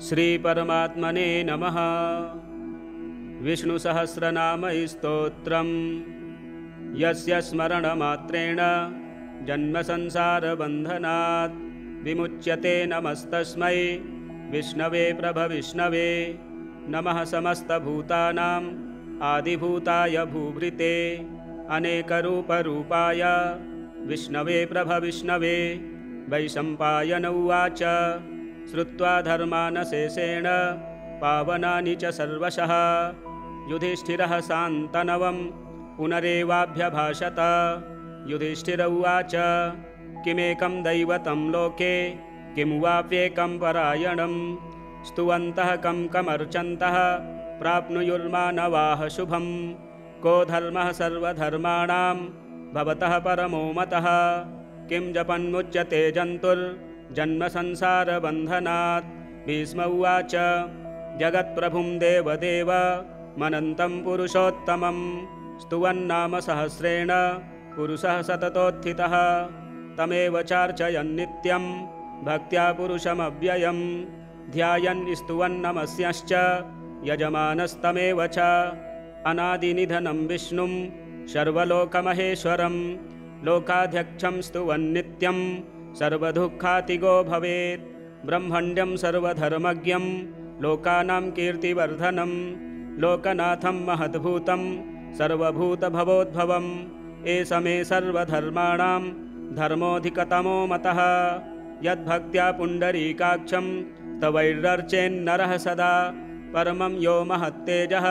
श्रीपरमात्मने नमः। विष्णुसहस्रनामस्तोत्रम् यस्य स्मरणमात्रेण जन्मसंसारबन्धनात् विमुच्यते। नमस्तस्मै विष्णवे प्रभविष्णवे। नमः समस्तभूतानाम् आदिभूताय भूभृते अनेकरूपरूपाय विष्णवे प्रभविष्णवे। वैशम्पायन उवाच श्रुत्वा धर्मानशेषेण पावनानि च सर्वशः युधिष्ठिरः शान्तनवं पुनरेवाभ्यभाषत। युधिष्ठिर उवाच किमेकं दैवतं लोके किं वाप्येकं परायणं स्तुवन्तः कं कमर्चन्तः प्राप्नुयुर्मानवाः शुभं। को धर्मः सर्वधर्माणां भवतः परमो मतः किं जपन्मुच्यते जन्तुर्जन्मसंसारबन्धनात्। भीष्म उवाच जगत्प्रभुं देवदेव मनन्तं पुरुषोत्तमं स्तुवन्नाम सहस्रेण पुरुषः सततोत्थितः। तमेव चार्चयन् नित्यं भक्त्या पुरुषमव्ययं ध्यायन् स्तुवन्नमस्यश्च यजमानस्तमेव च। अनादिनिधनं विष्णुं सर्वलोकमहेश्वरं लोकाध्यक्षं स्तुवन्नित्यं सर्वदुःखातिगो भवेत्। ब्रह्मण्यं सर्वधर्मज्ञं लोकानां कीर्तिवर्धनं लोकनाथं महद्भूतं सर्वभूतभवोद्भवम्। एष मे सर्वधर्माणां धर्मोऽधिकतमो मतः यद्भक्त्या पुण्डरीकाक्षं तवैर्रर्चेन्नरः सदा। परमं यो महत्तेजः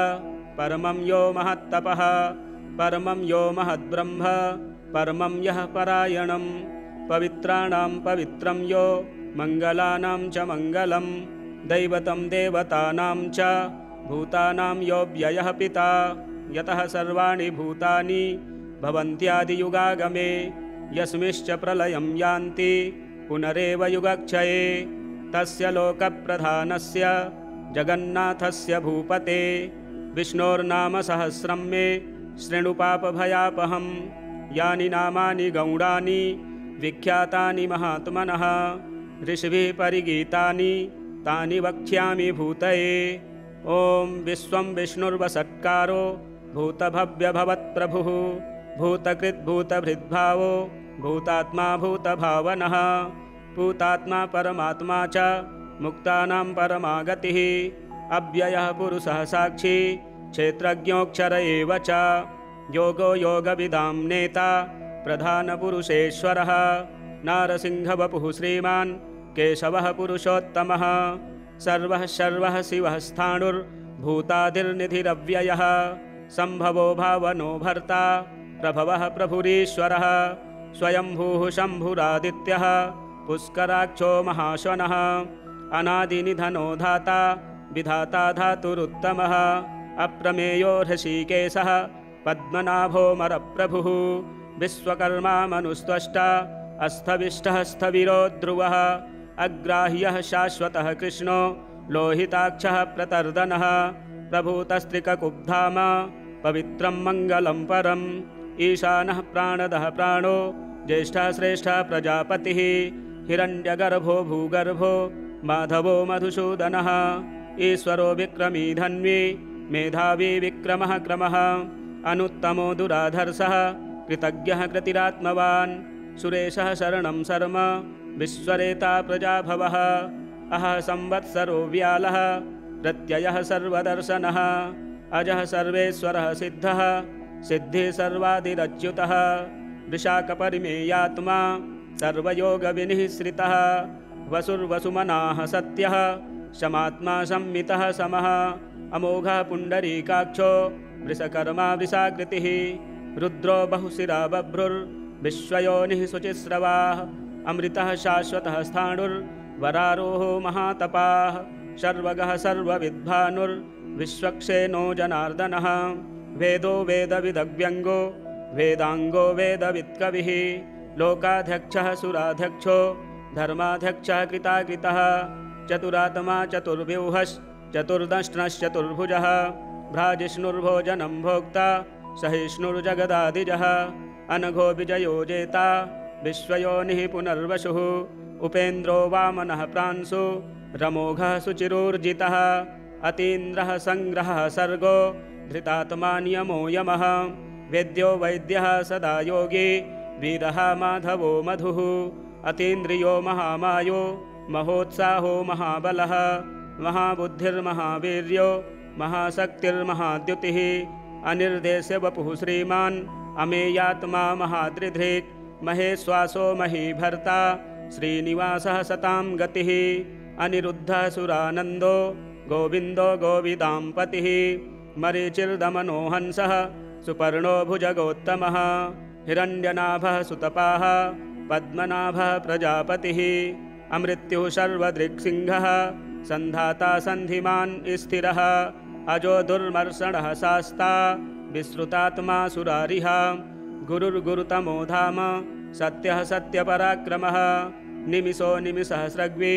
परमं यो महत्तपः परमं यो महद्ब्रह्म परमं यः परायणं। पवित्राणां पवित्रं यो मङ्गलानां च मङ्गलं दैवतं देवतानां च भूतानां यो व्ययः पिता। यतः सर्वाणि भूतानि भवन्त्यादियुगागमे यस्मिश्च प्रलयं यान्ति पुनरेव युगक्षये। तस्य लोकप्रधानस्य जगन्नाथस्य भूपते विष्णोर्नाम सहस्रं मे शृणु पापभयापहं। यानि नामानि गौणानि विख्यातानि महात्मनः ऋषिभिः परिगीतानि तानि वक्ष्यामि भूतये। ॐ विश्वं विष्णुर्वषट्कारो भूतभव्यभवत्प्रभुः भूतकृद्भूतभृद्भावो भूतात्मा भूतभावनः भूतात्मा परमात्मा च मुक्तानां परमागतिः। अव्ययः पुरुषः साक्षी क्षेत्रज्ञोऽक्षर एव च योगो योगविदां नेता प्रधानपुरुषेश्वरः। नारसिंहवपुः श्रीमान् केशवः पुरुषोत्तमः सर्वः शर्वः शिवः स्थाणुर्भूतादिर्निधिरव्ययः। सम्भवो भावनो भर्ता प्रभवः प्रभुरीश्वरः स्वयंभूः शम्भुरादित्यः पुष्कराक्षो महाश्वनः। अनादिनिधनो धाता विधाता धातुरुत्तमः अप्रमेयो ऋषिकेशः पद्मनाभोऽमरप्रभुः। विश्वकर्मा मनुस्त्वष्टा अस्थविष्टः स्थविरो ध्रुवः अग्राह्यः शाश्वतः कृष्णो लोहिताक्षः प्रतर्दनः। प्रभूतस्त्रिककुब्धाम पवित्रं मङ्गलं परम् ईशानः प्राणदः प्राणो ज्येष्ठः श्रेष्ठः प्रजापतिः। हिरण्यगर्भो भूगर्भो माधवो मधुसूदनः ईश्वरो विक्रमी धन्वी मेधावी विक्रमः क्रमः। अनुत्तमो दुराधर्षः कृतज्ञः कृतिरात्मवान् सुरेशः शरणं शर्म विश्वरेता प्रजाभवः। अहः संवत्सरो व्यालः प्रत्ययः सर्वदर्शनः अजः सर्वेश्वरः सिद्धः सिद्धिः सर्वादिरच्युतः। वृषाकपरिमेयात्मा सर्वयोगविनिःश्रितः वसुर्वसुमनाः सत्यः शमात्मा संमितः समः। अमोघः पुण्डरीकाक्षो वृषकर्मा वृषाकृतिः रुद्रो बहुशिरा बभ्रुर्विश्वयोनिः शुचिस्रवाः। अमृतः शाश्वतः स्थाणुर्वरारोहो महातपाः सर्वगः सर्वविद्भानुर्विश्वक्सेनो जनार्दनः। वेदो वेदविदव्यङ्गो वेदाङ्गो वेदवित्कविः लोकाध्यक्षः सुराध्यक्षो धर्माध्यक्षः कृताकृतः। चतुरात्मा चतुर्व्यूहश्चतुर्दष्ट्नश्चतुर्भुजः भ्राजिष्णुर्भोजनं भोक्ता सहिष्णुर्जगदादिजः। अनघो विजयो जेता विश्वयोनिः पुनर्वसुः उपेन्द्रो वामनः प्रांशु रमोघः शुचिरोर्जितः अतीन्द्रः सङ्ग्रहः सर्गो धृतात्मा नियमो यमः वेद्यो वैद्यः सदा योगी वीरः माधवो मधुः अतीन्द्रियो महामायो महोत्साहो महाबलः महाबुद्धिर्महावीर्यो महाशक्तिर्महाद्युतिः अनिर्देश्य वपुः श्रीमान् अमेयात्मा महादृधृक् महेश्वासो महीभर्ता श्रीनिवासः सतां गतिः अनिरुद्धः सुरानन्दो गोविन्दो गोविदाम्पतिः मरीचिर्दमनो हंसः सुपर्णो भुजगोत्तमः हिरण्यनाभः सुतपाः पद्मनाभः प्रजापतिः अमृत्युः सर्वदृक्सिंहः सन्धाता सन्धिमान् स्थिरः अजो दुर्मर्षणः शास्ता विश्रुतात्मा सुरारिः गुरुर्गुरुतमो धाम सत्यः सत्यपराक्रमः निमिषो निमिषसहस्रग्वी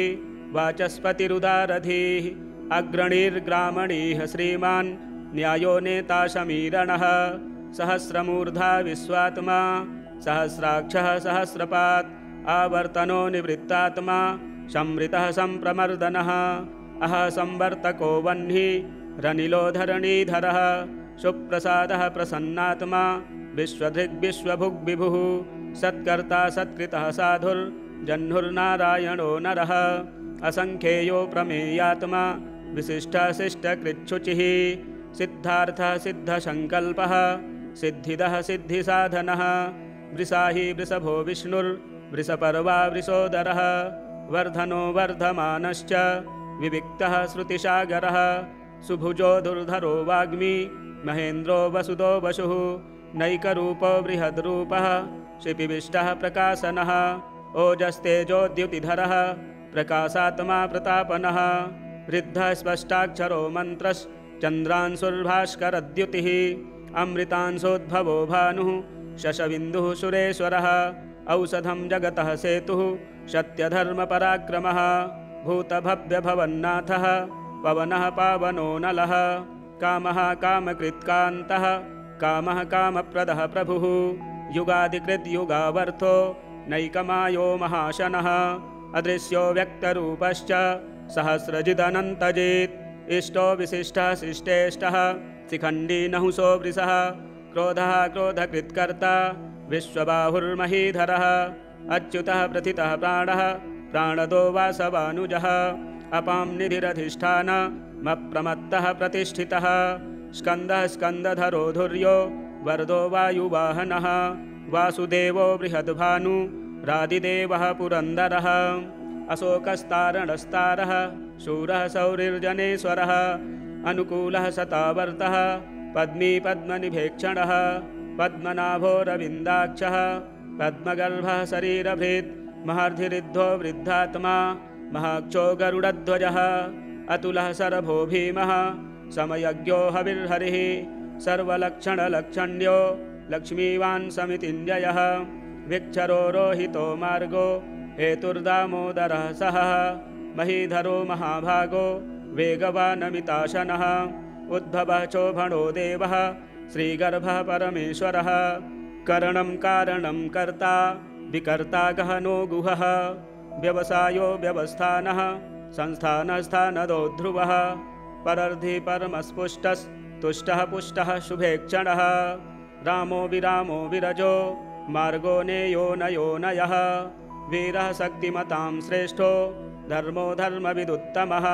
वाचस्पतिरुदारधीः अग्रणीर्ग्रामणीः श्रीमान् न्यायो नेता शमीरणः सहस्रमूर्धा विश्वात्मा सहस्राक्षः सहस्रपात् आवर्तनो निवृत्तात्मा संवृतः सम्प्रमर्दनः अह संवर्तको वह्निः रनिलो धरणीधरः सुप्रसादः प्रसन्नात्मा विश्वधृग्विश्वभुग्विभुः सत्कर्ता सत्कृतः साधुर्जह्नुर्नारायणो नरः असङ्ख्येयो प्रमेयात्मा विशिष्टशिष्टकृच्छुचिः सिद्धार्थः सिद्धसङ्कल्पः सिद्धिदः सिद्धिसाधनः वृषाहि वृषभो विष्णुर्वृषपर्वा वृषोदरः वर्धनो वर्धमानश्च विविक्तः श्रुतिसागरः सुभुजो दुर्धरो वाग्मी महेन्द्रो वसुदो वसुः नैकरूपो बृहद्रूपः शिपिविष्टः प्रकाशनः ओजस्तेजोद्युतिधरः प्रकाशात्मा प्रतापनः वृद्धः स्पष्टाक्षरो मन्त्रश्चन्द्रांशुर्भास्करद्युतिः अमृतांशोद्भवो भानुः शशबिन्दुः सुरेश्वरः औषधं जगतः सेतुः सत्यधर्मपराक्रमः भूतभव्यभवन्नाथः पवनः पावनो नलः कामः कामकृत्कान्तः कामः कामप्रदः प्रभुः युगादिकृद्युगावर्थो नैकमायो महाशनः अदृश्यो व्यक्तरूपश्च सहस्रजिदनन्तजित् इष्टो विशिष्टः शिष्टेष्टः शिखण्डी नहुषो वृषः क्रोधः क्रोधकृत्कर्ता विश्वबाहुर्महीधरः अच्युतः प्रथितः प्राणः प्राणदो वासवानुजः अपां निधिरधिष्ठानमप्रमत्तः प्रतिष्ठितः स्कन्दः स्कन्दधरो धुर्यो वरदो वायुवाहनः वासुदेवो बृहद्भानु रादिदेवः पुरन्दरः अशोकस्तारणस्तारः शूरः सौरिर्जनेश्वरः अनुकूलः सतावर्तः पद्मी पद्मनिभेक्षणः पद्मनाभो रविन्दाक्षः पद्मगर्भः शरीरभृत् महर्धिरिद्धो वृद्धात्मा महाक्षो गरुडध्वजः अतुलः शरभो भीमः समयज्ञो हविर्हरिः सर्वलक्षणलक्षण्यो लक्ष्मीवान् समितिञ्जयः विक्षरो रोहितो मार्गो हेतुर्दामोदरः सहः महीधरो महाभागो वेगवानमिताशनः उद्भवः चोभणो देवः श्रीगर्भः परमेश्वरः करणं कारणं कर्ता विकर्ता गहनो गुहः व्यवसायो व्यवस्थानः संस्थानस्थानदो ध्रुवः परर्धि परमस्पुष्टस्तुष्टः पुष्टः शुभेक्षणः रामो विरामो विरजो मार्गो नेयो नयो नयः वीरः शक्तिमतां श्रेष्ठो धर्मो धर्मविदुत्तमः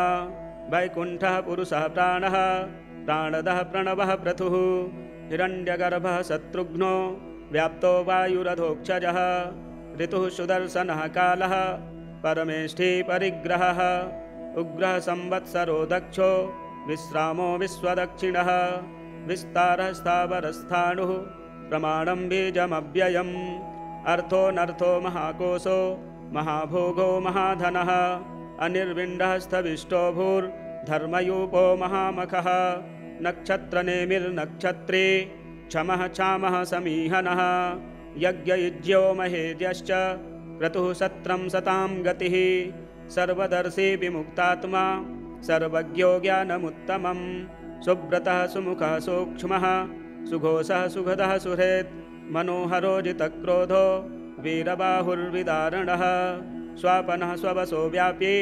वैकुण्ठः पुरुषः प्राणः प्राणदः प्रणवः प्रथुः हिरण्यगर्भः शत्रुघ्नो व्याप्तो वायुरधोक्षजः ऋतुः सुदर्शनः कालः परमेष्ठी परिग्रहः उग्रः संवत्सरो दक्षो विश्रामो विश्वदक्षिणः विस्तारः स्थावरस्थाणुः प्रमाणं बीजमव्ययम् अर्थोऽनर्थो महाकोशो महाभोगो महाधनः अनिर्विण्डः स्थविष्टो भूर्धर्मयूपो महामखः नक्षत्रनेमिर्नक्षत्री क्षमः क्षामः समीहनः यज्ञयुज्यो महेज्यश्च क्रतुः सत्रं सतां गतिः सर्वदर्शी विमुक्तात्मा सर्वज्ञो ज्ञानमुत्तमं सुव्रतः सुमुखः सूक्ष्मः सुघोषः सुखदः सुहृत् मनोहरो जितक्रोधो वीरबाहुर्विदारणः स्वापनः स्ववसो व्यापी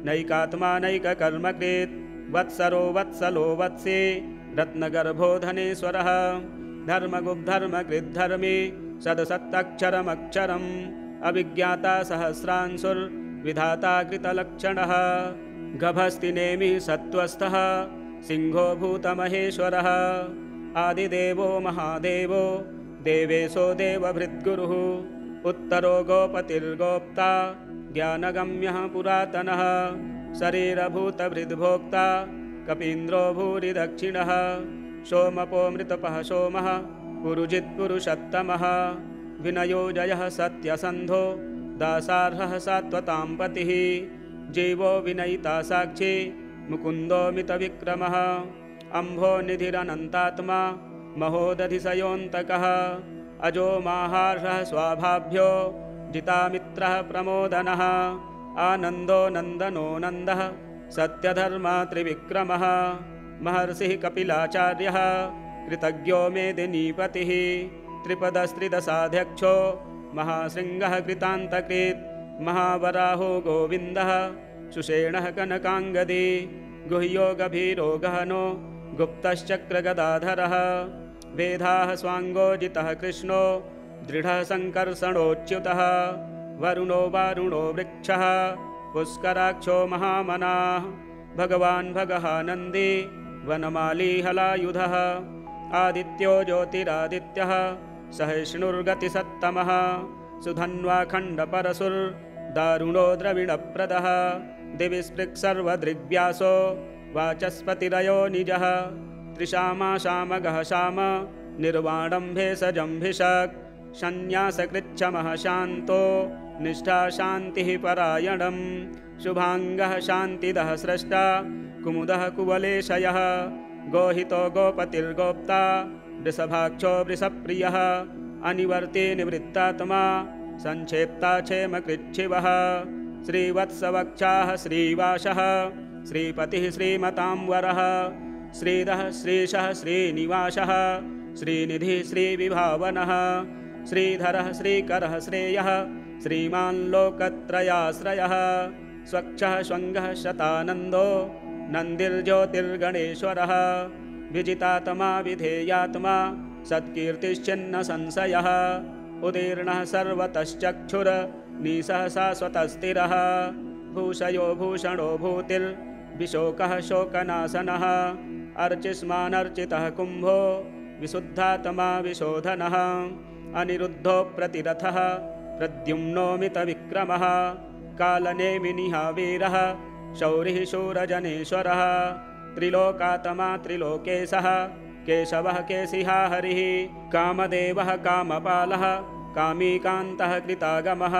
नैकात्मा नैककर्मकृत् वत्सरो वत्सलो वत्से रत्नगर्भो धनेश्वरः धर्मगुप्धर्मकृद्धर्मे सदसत्तक्षरमक्षरम् अभिज्ञाता सहस्रांशुर्विधाता कृतलक्षणः गभस्ति नेमिः सत्त्वस्थः सिंहो भूतमहेश्वरः आदिदेवो महादेवो देवेशो देवभृद्गुरुः उत्तरो गोपतिर्गोप्ता ज्ञानगम्यः पुरातनः शरीरभूतभृद्भोक्ता कपीन्द्रो भूरिदक्षिणः सोमपो मृतपः सोमः पुरुजित्पुरुषत्तमः विनयो जयः सत्यसन्धो दासार्हः सात्वतां पतिः जीवो विनयिता साक्षी मुकुन्दो मितविक्रमः अम्भो निधिरनन्तात्मा महोदधिशयोऽन्तकः अजो माहार्हः स्वाभाभ्यो जितामित्रः प्रमोदनः आनन्दो नन्दनो नन्दः सत्यधर्मा त्रिविक्रमः महर्षिः कपिलाचार्यः कृतज्ञो मेदिनीपतिः त्रिपदस्त्रिदशाध्यक्षो महाशृङ्गः कृतान्तकृत् महावराहो गोविन्दः सुषेणः कनकाङ्गदी गुह्यो गभीरो गहनो गुप्तश्चक्रगदाधरः वेदाः स्वाङ्गोजितः कृष्णो दृढः सङ्कर्षणोच्युतः वरुणो वारुणो वृक्षः पुष्कराक्षो महामनाः भगवान् भगः नन्दी वनमाली हलायुधः आदित्यो ज्योतिरादित्यः सहिष्णुर्गतिसत्तमः सुधन्वाखण्डपरशुर्दारुणो द्रविणप्रदः दिवि स्पृक्सर्वदृग्व्यासो वाचस्पतिरयो निजः त्रिशामाशामगः शाम निर्वाणं भेषजम्भिषक् संन्यासकृच्छमः शान्तो निष्ठा शान्तिः परायणं शुभाङ्गः शान्तिदः स्रष्टा कुमुदः कुवलेशयः गोहितो गोपतिर्गोप्ता वृषभाक्षो वृषप्रियः अनिवर्ती निवृत्तात्मा संक्षेप्ता क्षेमकृच्छिवः श्रीवत्सवक्षाः श्रीवासः श्रीपतिः श्रीमतां वरः श्रीधः श्रीशः श्रीनिवासः श्रीनिधिः श्रीविभावनः श्रीधरः श्रीकरः श्रेयः श्रीमान् लोकत्रयाश्रयः स्वक्षः स्वङ्गः शतानन्दो नन्दिर्ज्योतिर्गणेश्वरः विजितात्मा विधेयात्मा सत्कीर्तिश्चिन्न संशयः उदीर्णः सर्वतश्चक्षुर्निशः शाश्वतस्थिरः भूषयो भूषणो भूतिर्विशोकः शोकनाशनः अर्चिष्मानर्चितः कुम्भो विशुद्धात्मा विशोधनः अनिरुद्धो प्रतिरथः प्रद्युम्नो मितविक्रमः कालनेमिनिः वीरः शौरिः शूरजनेश्वरः त्रिलोकात्मा त्रिलोकेशः केशवः केशिहा हरिः कामदेवः कामपालः कामीकान्तः कृतागमः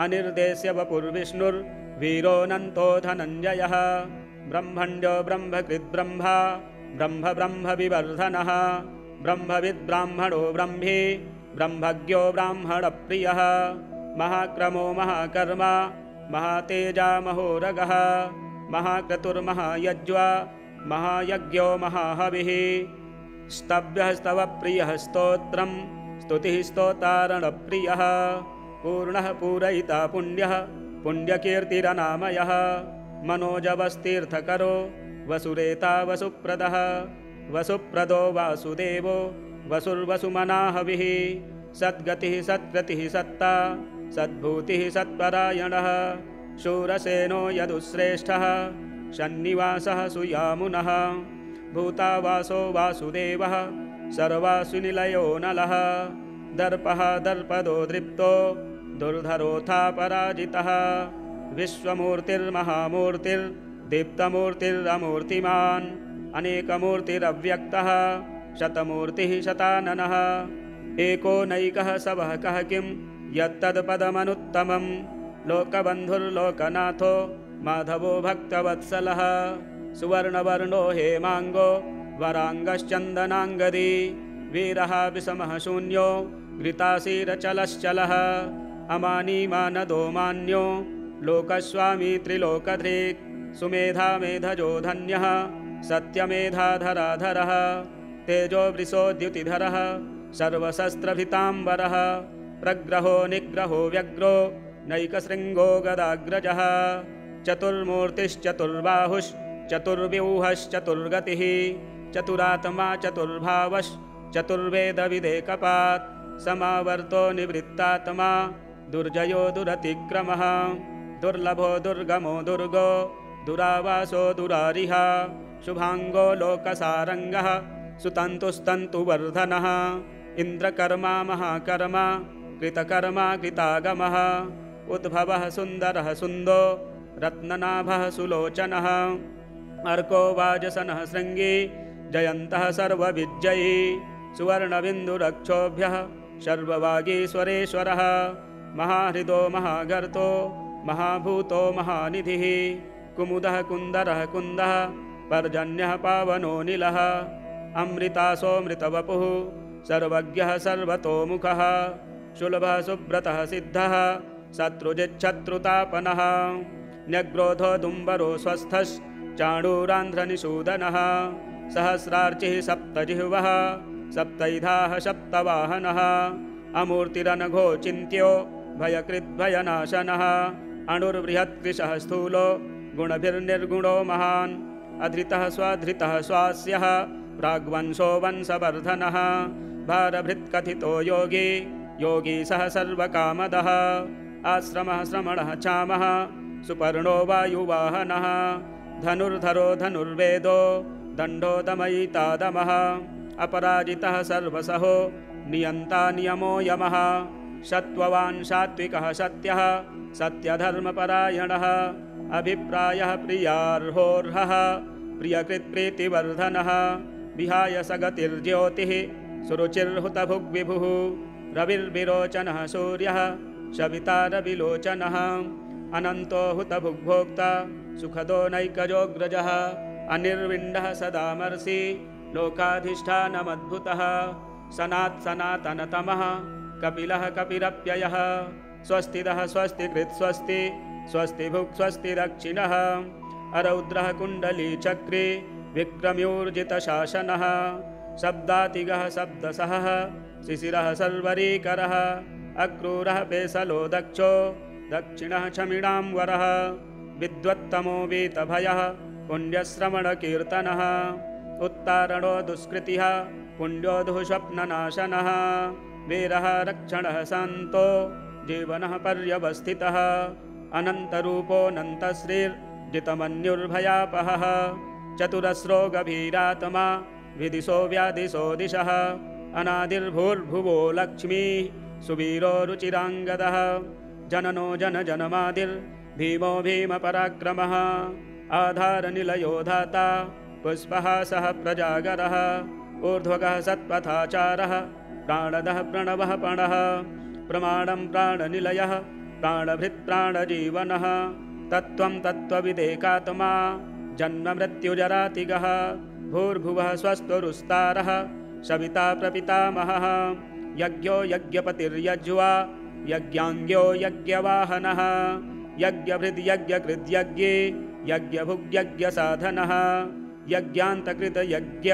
अनिर्देश्य वपुर्विष्णुर्वीरोऽनन्तो धनञ्जयः ब्रह्मण्यो ब्रह्मकृद्ब्रह्मा ब्रह्मविवर्धनः ब्रह्मविद्ब्राह्मणो ब्रह्मी ब्रह्मज्ञो ब्राह्मणप्रियः महाक्रमो महाकर्मा महातेजा महोरगः महाक्रतुर्महायज्वा महायज्ञो महाहविः स्तव्यः स्तवप्रियः स्तोत्रं स्तुतिः स्तोतारणप्रियः पूर्णः पूरयिता पुण्यः पुण्यकीर्तिरनामयः मनोजवस्तीर्थकरो वसुरेता वसुप्रदः वसुप्रदो वासुदेवो वसुर्वसुमनाहविः सद्गतिः सत्कृतिः सत्ता सद्भूतिः सत्परायणः शूरसेनो यदुश्रेष्ठः सन्निवासः सुयामुनः भूतावासो वासुदेवः सर्वासुनिलयो नलः दर्पः दर्पदो दृप्तो दुर्धरोऽथा पराजितः विश्वमूर्तिर्महामूर्तिर्दीप्तमूर्तिरमूर्तिमान् अनेकमूर्तिरव्यक्तः शतमूर्तिः शताननः एको नैकः सवः कः किं यत्तत्पदमनुत्तमं लोकबन्धुर्लोकनाथो माधवो भक्तवत्सलः सुवर्णवर्णो हेमाङ्गो वराङ्गश्चन्दनाङ्गदी वीरः विषमः शून्यो घृताशीरचलश्चलः अमानीमानदो मान्यो लोकस्वामी त्रिलोकधृक् सुमेधा मेधजो धन्यः सत्यमेधाधराधरः तेजो वृषोद्युतिधरः सर्वशस्त्रभिताम्बरः प्रग्रहो निग्रहो व्यग्रो नैकशृङ्गो गदाग्रजः चतुर्मूर्तिश्चतुर्बाहुश्चतुर्व्यूहश्चतुर्गतिः चतुरात्मा चतुर्वेदविदेकपात् समावर्तो निवृत्तात्मा दुर्जयो दुरतिक्रमः दुर्लभो दुर्गमो दुर्गो दुरावासो दुरारिः शुभांगो लोकसारंगः सुतन्तुस्तन्तुवर्धनः इन्द्रकर्मा महाकर्मा कृतकर्मा कृतागमः उद्भवः सुन्दरः सुन्दो रत्ननाभः सुलोचनः अर्को वाजसनः शृङ्गी जयन्तः सर्वविजयी सुवर्णबिन्दुरक्षोभ्यः सर्ववागीश्वरेश्वरः महाहृदो महागर्तो महाभूतो महानिधिः कुमुदः कुन्दरः कुन्दः पर्जन्यः पावनो नीलः अमृतासोऽमृतवपुः सर्वज्ञः सर्वतोमुखः शुलभः सुब्रतः सिद्धः शत्रुजिच्छत्रुतापनः न्यग्रोधो दुम्बरो स्वस्थश्चाणूरान्ध्रनिषूदनः सहस्रार्चिः सप्तजिह्वः सप्तैधाः सप्तवाहनः अमूर्तिरनघो चिन्त्यो भयकृद्भयनाशनः अणुर्बृहत्कृशः स्थूलो गुणभिर्निर्गुणो महान् अधृतः स्वाधृतः स्वास्यः प्राग्वंशो वंशवर्धनः भारभृत्कथितो योगी योगी सः सर्वकामदः आश्रमः श्रमणः चामः सुपर्णो वायुवाहनः धनुर्धरो धनुर्वेदो दण्डो दमयितादमः अपराजितः सर्वसहो नियन्ता नियमो यमः सत्त्ववान् सात्विकः सत्यः सत्यधर्मपरायणः अभिप्रायः प्रियार्होर्हः प्रियकृत्प्रीतिवर्धनः विहाय सगतिर्ज्योतिः सुरुचिर्हुतभुग्विभुः रविर्विरोचनः सूर्यः सविता रविलोचनः अनन्तो हुतभुग्भोक्ता सुखदो नैकजोऽग्रजः अनिर्विण्डः सदामर्षि लोकाधिष्ठानमद्भुतः सनातनतमः कपिलः कपिरप्ययः स्वस्तिदः स्वस्तिकृत् स्वस्ति स्वस्तिभुक् स्वस्ति दक्षिणः अरौद्रः कुण्डलीचक्रे विक्रम्योर्जितशासनः शब्दातिगः शब्दसहः शिशिरः सर्वरीकरः अक्रूरः पेसलो दक्षो दक्षिणः क्षमिणां वरः विद्वत्तमो वीतभयः पुण्यश्रवणकीर्तनः उत्तारणो दुष्कृतिः पुण्यो दुःस्वप्ननाशनः वीरः रक्षणः शान्तो जीवनः पर्यवस्थितः अनन्तरूपोऽनन्तश्रीर्जितमन्युर्भयापहः चतुरस्रो गभीरात्मा विदिशो व्यादिशो दिशः अनादिर्भूर्भुवो लक्ष्मी सुवीरो रुचिराङ्गदः जननो जनजनमादिर्भीमो भीमपराक्रमः आधारनिलयो धाता पुष्पः सः प्रजागरः ऊर्ध्वगः सत्पथाचारः प्राणदः प्रणवः पणः प्रमाणं प्राणनिलयः प्राणभृत्प्राणजीवनः तत्त्वं तत्त्वविदेकात्मा जन्ममृत्युजरातिगः भूर्भुवः स्वस्तुरुस्तारः सविता प्रपितामहः यज्ञो यज्ञपतिर्यज्वा यज्ञाङ्ग्यो यज्ञवाहनः यज्ञभृद्यज्ञकृद्यज्ञे यज्ञभुग्यज्ञसाधनः यज्ञान्तकृतयज्ञ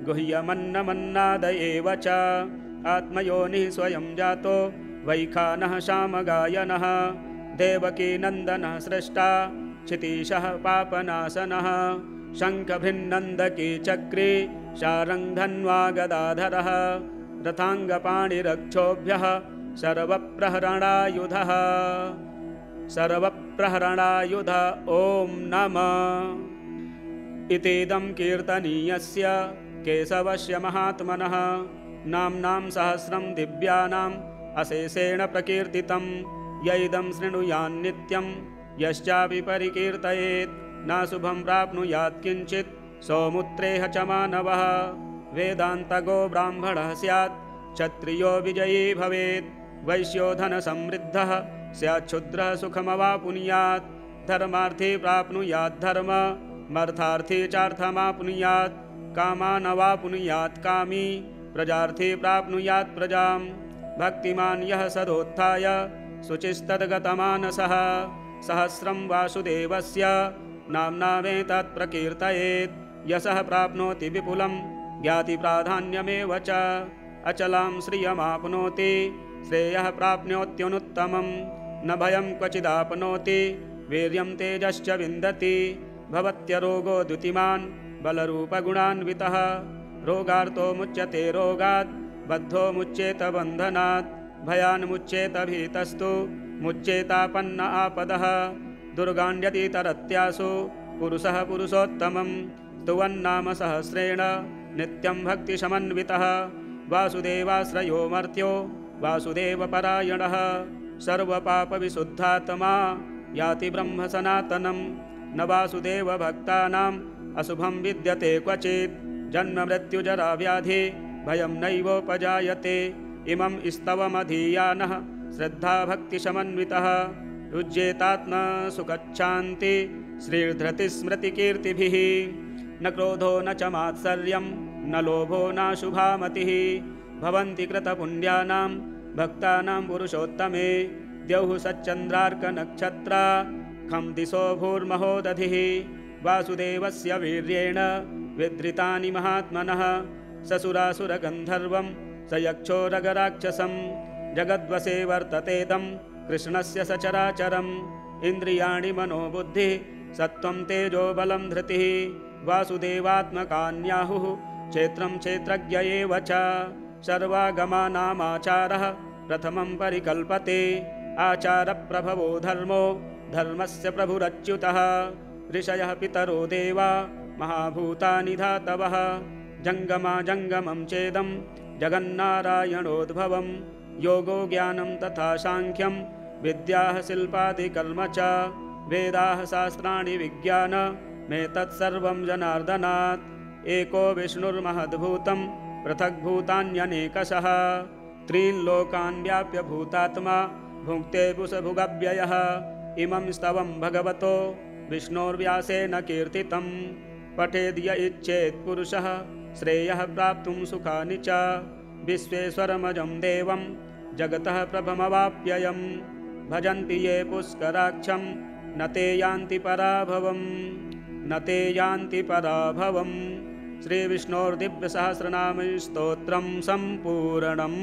गुह्यमन्नमन्नाद एव च आत्मयोनिः स्वयं जातो वैखानः सामगायनः देवकीनन्दनः स्रष्टा क्षितीशः पापनाशनः शङ्खभिन्नन्दकी चक्रे शारङ्गधन्वा गदाधरः रथाङ्गपाणिरक्षोभ्यः सर्वप्रहरणायुधः सर्वप्रहरणायुध ॐ नमः इतीदं कीर्तनीयस्य केशवस्य महात्मनः नाम्नां सहस्रं दिव्यानाम् अशेषेण प्रकीर्तितं य इदं शृणुयान्नित्यं यश्चापि परिकीर्तयेत् न शुभं प्राप्नुयात् किञ्चित् सौमुत्रेह च मानवः वेदान्तगो ब्राह्मणः स्यात् क्षत्रियो विजयी भवेत् वैश्यो धनसमृद्धः स्याच्छुद्रः सुखमवाप्नुयात् धर्मार्थी प्राप्नुयात् धर्म मर्थार्थी चार्थमाप्नुयात् कामानवाप्नुयात् कामी प्रजार्थी प्राप्नुयात् प्रजां भक्तिमान् यः सदोत्थाय शुचिस्तद्गतमानसः सहस्रं वासुदेवस्य नाम्नामेतत् प्रकीर्तयेत् यशः प्राप्नोति विपुलं ज्ञातिप्राधान्यमेव च अचलां श्रियमाप्नोति श्रेयः प्राप्नोत्यनुत्तमं न भयं क्वचिदाप्नोति वीर्यं तेजश्च विन्दति भवत्यरोगो द्युतिमान् बलरूपगुणान्वितः रोगार्तो मुच्यते रोगात् बद्धो मुच्येत बन्धनात् भयान्मुच्येत भीतस्तु मुच्येतापन्न आपदः दुर्गाण्यतितरत्यासु पुरुषः पुरुषोत्तमं स्तुवन्नाम सहस्रेण नित्यं भक्तिसमन्वितः वासुदेवाश्रयो मर्त्यो वासुदेवपरायणः सर्वपापविशुद्धात्मा याति ब्रह्म सनातनं न वासुदेवभक्तानाम् अशुभं विद्यते क्वचित् जन्म मृत्युजरा व्याधि भयं नैवोपजायते इमं स्तवमधीयानः श्रद्धाभक्तिसमन्वितः युज्येतात्मसुखच्छान्ति श्रीधृतिस्मृतिकीर्तिभिः न क्रोधो न च मात्सर्यं न लोभो नाशुभामतिः भवन्ति कृतपुण्यानां भक्तानां पुरुषोत्तमे द्यौः सच्चन्द्रार्कनक्षत्रा खं दिशो भूर्महोदधिः वासुदेवस्य वीर्येण विद्रितानि महात्मनः ससुरासुरगन्धर्वं स यक्षोरगराक्षसं जगद्वशे वर्ततेदं कृष्णस्य सचराचरम् इन्द्रियाणि मनोबुद्धिः सत्त्वं तेजो बलं धृतिः वासुदेवात्मकान्याहुः क्षेत्रं क्षेत्रज्ञ एव च सर्वागमानामाचारः प्रथमं परिकल्पते आचारप्रभवो धर्मो धर्मस्य प्रभुरच्युतः ऋषयः पितरो देवा महाभूतानि धातवः जङ्गमाजङ्गमं चेदं जगन्नारायणोद्भवं योगो ज्ञानं तथा साङ्ख्यं विद्याः शिल्पादिकर्म च वेदाः शास्त्राणि विज्ञानमेतत्सर्वं जनार्दनात् एको विष्णुर्महद्भूतं पृथग्भूतान्यनेकशः त्रीन् लोकान् व्याप्य भूतात्मा भुङ्क्ते पुषभुगव्ययः इमं स्तवं भगवतो विष्णोर्व्यासेन कीर्तितं पठेद्य इच्छेत् पुरुषः श्रेयः प्राप्तुं सुखानि च विश्वेश्वरमजं देवं जगतः प्रभमवाप्ययं भजन्ति ये पुष्कराक्षं न ते यान्ति पराभवम् श्रीविष्णोर्दिव्यसहस्रनामस्तोत्रं सम्पूर्णम्।